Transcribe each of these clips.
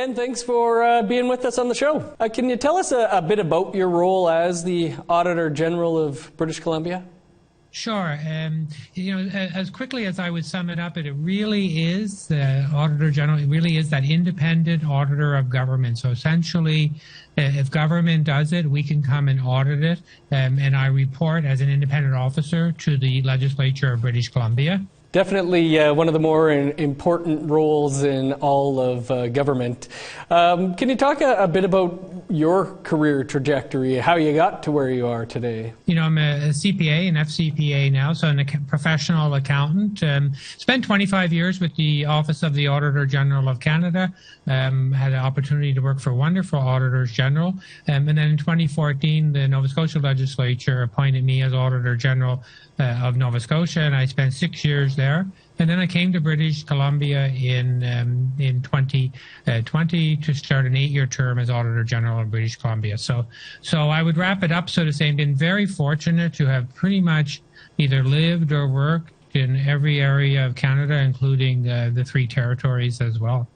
again. Thanks for being with us on the show. Can you tell us a bit about your role as the Auditor General of British Columbia? Sure. As quickly as I would sum it up, it really is the Auditor General. It really is that independent auditor of government. So essentially, if government does it, we can come and audit it. And I report as an independent officer to the Legislature of British Columbia. Definitely one of the more important roles in all of government. Can you talk a bit about your career trajectory, how you got to where you are today? I'm a CPA, an FCPA now, so I'm a professional accountant. Spent 25 years with the Office of the Auditor General of Canada. Had an opportunity to work for wonderful Auditors General. And then in 2014, the Nova Scotia Legislature appointed me as Auditor General of Nova Scotia, and I spent 6 years there. And then I came to British Columbia in 2020 to start an 8-year term as Auditor General of British Columbia. So I would wrap it up, so to say, and been very fortunate to have pretty much either lived or worked in every area of Canada, including the 3 territories as well.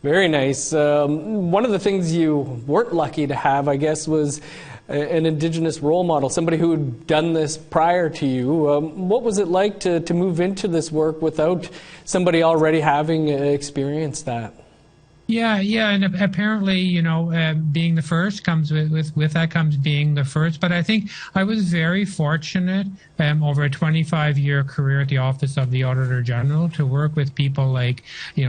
Very nice. One of the things you weren't lucky to have, I guess, was an Indigenous role model, somebody who had done this prior to you. What was it like to move into this work without somebody already having experienced that? Yeah, and apparently, being the first comes with that comes being the first. But I think I was very fortunate over a 25-year career at the Office of the Auditor General to work with people like,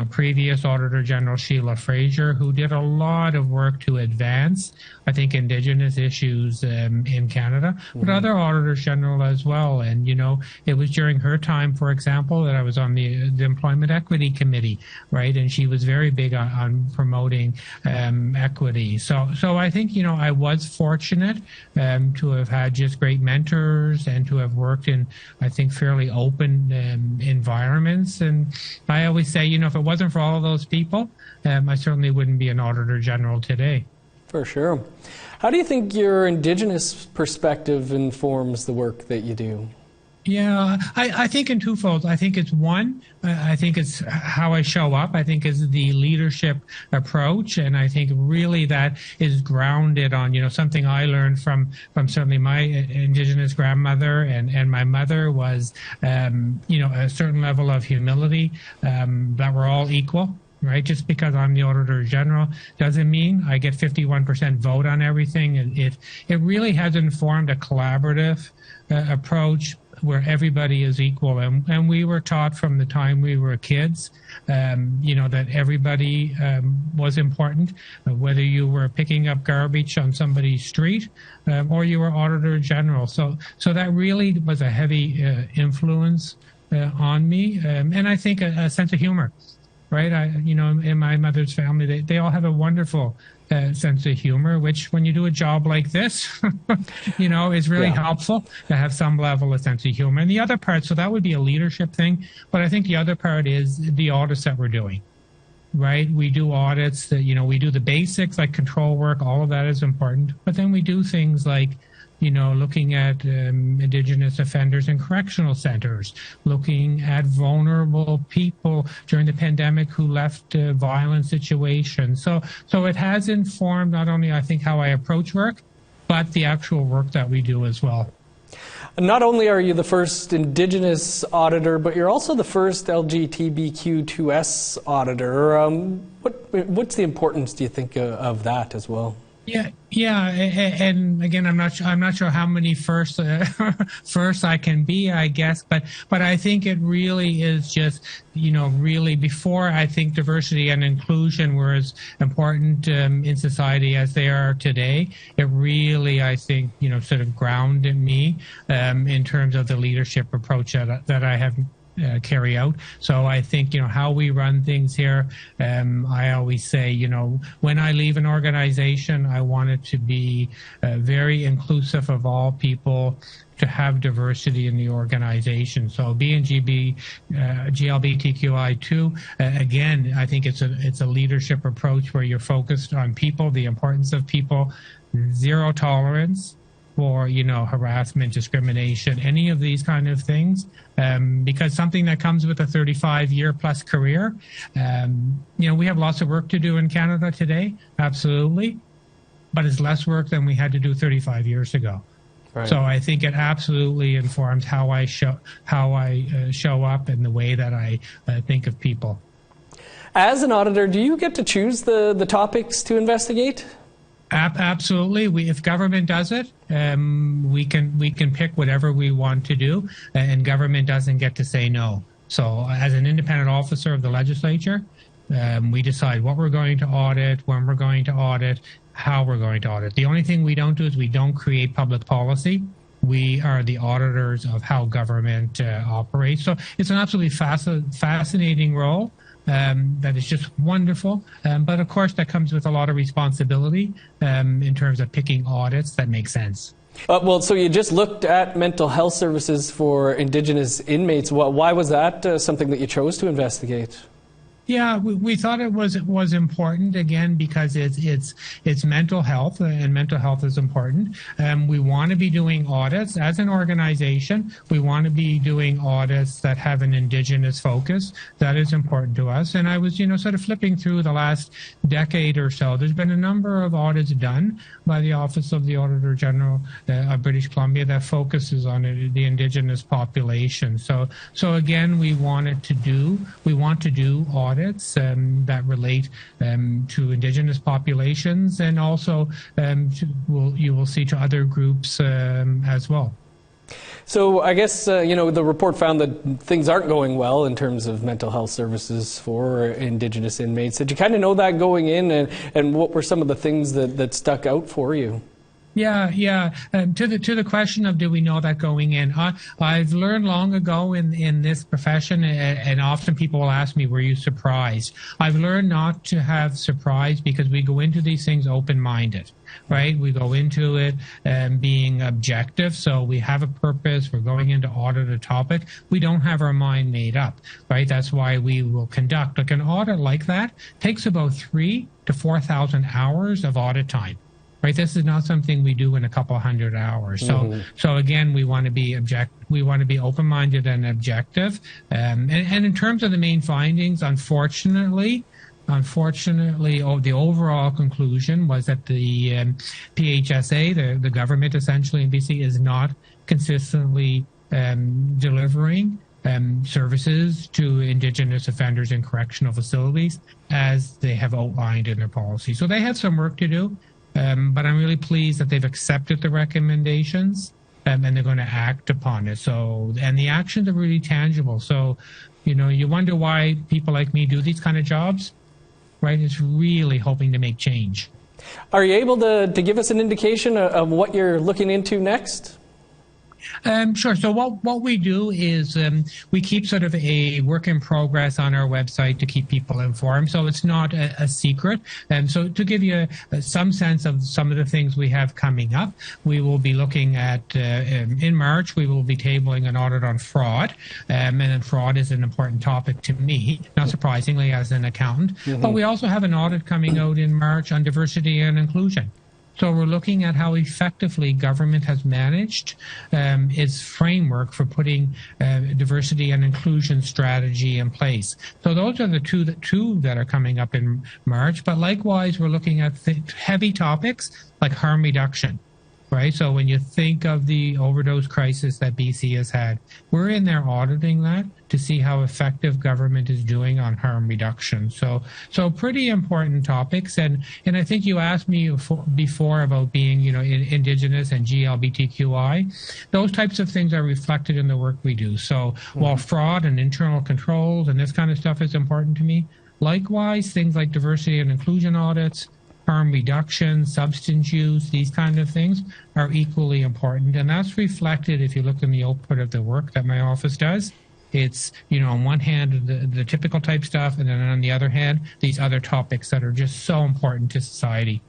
previous Auditor General Sheila Fraser, who did a lot of work to advance, I think, Indigenous issues in Canada, but other Auditors General as well. And, it was during her time, for example, that I was on the Employment Equity Committee, right? And she was very big on promoting equity. So I think, I was fortunate to have had just great mentors and to have worked in, I think, fairly open environments. And I always say, if it wasn't for all of those people, I certainly wouldn't be an Auditor General today. For sure. How do you think your Indigenous perspective informs the work that you do? Yeah, I think in twofold. I think it's one, I think it's how I show up. I think is the leadership approach. And I think really that is grounded on, something I learned from certainly my Indigenous grandmother and my mother was, a certain level of humility, that we're all equal. Right, just because I'm the Auditor General doesn't mean I get 51% vote on everything. It really has informed a collaborative approach where everybody is equal, and we were taught from the time we were kids, that everybody was important, whether you were picking up garbage on somebody's street or you were Auditor General. So that really was a heavy influence on me, and I think a sense of humor. Right, in my mother's family, they all have a wonderful sense of humor, which when you do a job like this, is really helpful to have some level of sense of humor. And the other part, so that would be a leadership thing, but I think the other part is the audits that we're doing. Right, we do audits that, we do the basics like control work, all of that is important, but then we do things like looking at Indigenous offenders in correctional centers, looking at vulnerable people during the pandemic who left violent situations. So it has informed not only, I think, how I approach work, but the actual work that we do as well. Not only are you the first Indigenous auditor, but you're also the first LGBTQ2S auditor. What's the importance, do you think, of that as well? Yeah, and again, I'm not sure how many firsts I can be, I guess, but I think it really is just, really before I think diversity and inclusion were as important in society as they are today. It really, I think, sort of grounded me in terms of the leadership approach that I have carry out. So I think, how we run things here, I always say, when I leave an organization, I want it to be very inclusive of all people, to have diversity in the organization. So being GLBTQI2, again, I think it's a leadership approach where you're focused on people, the importance of people, zero tolerance, for, harassment, discrimination, any of these kind of things, because something that comes with a 35-year plus career, we have lots of work to do in Canada today, absolutely, but it's less work than we had to do 35 years ago. Right. So I think it absolutely informs how I show up and the way that I think of people. As an auditor, do you get to choose the topics to investigate? Absolutely. If government does it, we can pick whatever we want to do, and government doesn't get to say no. So as an independent officer of the legislature, we decide what we're going to audit, when we're going to audit, how we're going to audit. The only thing we don't do is we don't create public policy. We are the auditors of how government operates. So it's an absolutely fascinating role. That is just wonderful. But of course, that comes with a lot of responsibility in terms of picking audits that make sense. So you just looked at mental health services for Indigenous inmates. Why was that something that you chose to investigate? Yeah, we thought it was important, again, because it's mental health, and mental health is important. We want to be doing audits as an organization. We want to be doing audits that have an Indigenous focus. That is important to us. And I was, sort of flipping through the last decade or so. There's been a number of audits done by the Office of the Auditor General of British Columbia that focuses on the Indigenous population. So again, we want to do audits that relate to Indigenous populations, and also you will see to other groups as well. So I guess, the report found that things aren't going well in terms of mental health services for Indigenous inmates. Did you kind of know that going in, and what were some of the things that stuck out for you? Yeah. To the question of do we know that going in, I've learned long ago in this profession, and often people will ask me, were you surprised? I've learned not to have surprise, because we go into these things open-minded, right? We go into it being objective, so we have a purpose. We're going in to audit a topic. We don't have our mind made up, right? That's why we will conduct. Like an audit like that takes about 3,000 to 4,000 hours of audit time. Right, this is not something we do in a couple hundred hours. So again, we want to be open-minded and objective. And in terms of the main findings, unfortunately, the overall conclusion was that the PHSA, the government essentially in BC, is not consistently delivering services to Indigenous offenders in correctional facilities as they have outlined in their policy. So they have some work to do. But I'm really pleased that they've accepted the recommendations and they're going to act upon it. And the actions are really tangible. So, you wonder why people like me do these kind of jobs, right? It's really hoping to make change. Are you able to give us an indication of what you're looking into next? Sure. So what we do is we keep sort of a work in progress on our website to keep people informed. So it's not a secret. So to give you some sense of some of the things we have coming up, we will be looking at, in March, we will be tabling an audit on fraud. And then fraud is an important topic to me, not surprisingly, as an accountant. Mm-hmm. But we also have an audit coming out in March on diversity and inclusion. So we're looking at how effectively government has managed its framework for putting diversity and inclusion strategy in place. So those are the two that are coming up in March. But likewise, we're looking at heavy topics like harm reduction. Right. So when you think of the overdose crisis that BC has had, we're in there auditing that to see how effective government is doing on harm reduction. So pretty important topics. And I think you asked me before about being, Indigenous and GLBTQI. Those types of things are reflected in the work we do. So while fraud and internal controls and this kind of stuff is important to me, likewise, things like diversity and inclusion audits, harm reduction, substance use, these kind of things are equally important. And that's reflected if you look in the output of the work that my office does. It's, on one hand, the typical type stuff, and then on the other hand, these other topics that are just so important to society.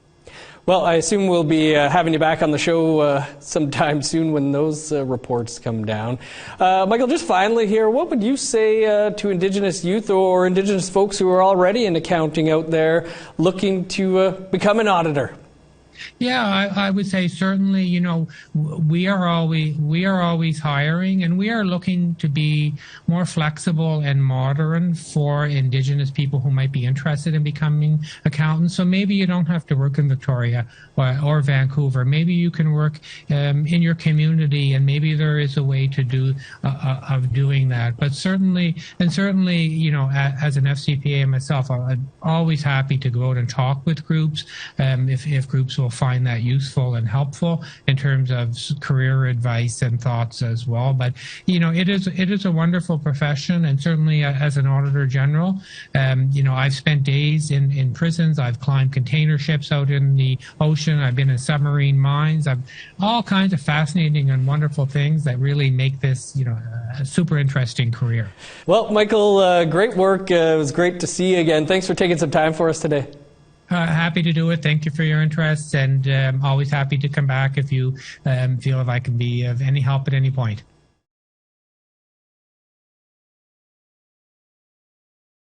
Well, I assume we'll be having you back on the show sometime soon when those reports come down. Michael, just finally here, what would you say to Indigenous youth or Indigenous folks who are already in accounting out there looking to become an auditor? Yeah, I would say certainly, we are always hiring, and we are looking to be more flexible and modern for Indigenous people who might be interested in becoming accountants. So maybe you don't have to work in Victoria or Vancouver. Maybe you can work in your community, and maybe there is a way to of doing that. But certainly, as an FCPA myself, I'm always happy to go out and talk with groups if groups will find that useful and helpful in terms of career advice and thoughts as well. But it is a wonderful profession, and certainly as an Auditor General, I've spent days in prisons. I've climbed container ships out in the ocean. I've been in submarine mines. I've all kinds of fascinating and wonderful things that really make this a super interesting career. Well, Michael, great work. It was great to see you again. Thanks for taking some time for us today. Happy to do it. Thank you for your interest, and always happy to come back if you feel if I can be of any help at any point.